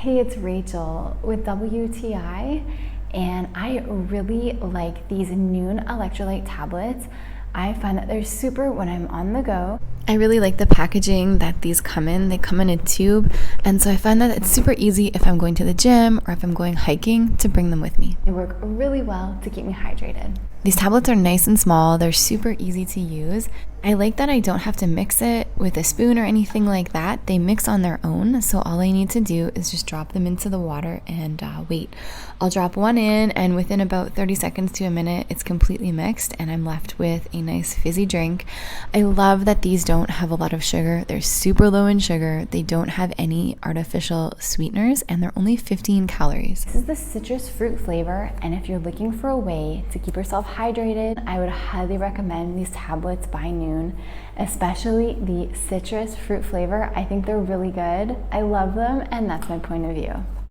Hey, it's Rachel with WTI, and I really like these Nuun electrolyte tablets. I find that they're super when I'm on the go. I really like the packaging that these come in. They come in a tube, and so I find that it's super easy if I'm going to the gym or if I'm going hiking to bring them with me. They work really well to keep me hydrated. These tablets are nice and small. They're super easy to use. I like that I don't have to mix it with a spoon or anything like that. They mix on their own, so all I need to do is just drop them into the water and wait. I'll drop one in, and within about 30 seconds to a minute, it's completely mixed, and I'm left with a nice fizzy drink. I love that these don't have a lot of sugar. They're super low in sugar. They don't have any artificial sweeteners, and they're only 15 calories. This is the citrus fruit flavor, and if you're looking for a way to keep yourself hydrated, I would highly recommend these tablets by Nuun, especially the citrus fruit flavor. I think they're really good. I love them, and that's my point of view.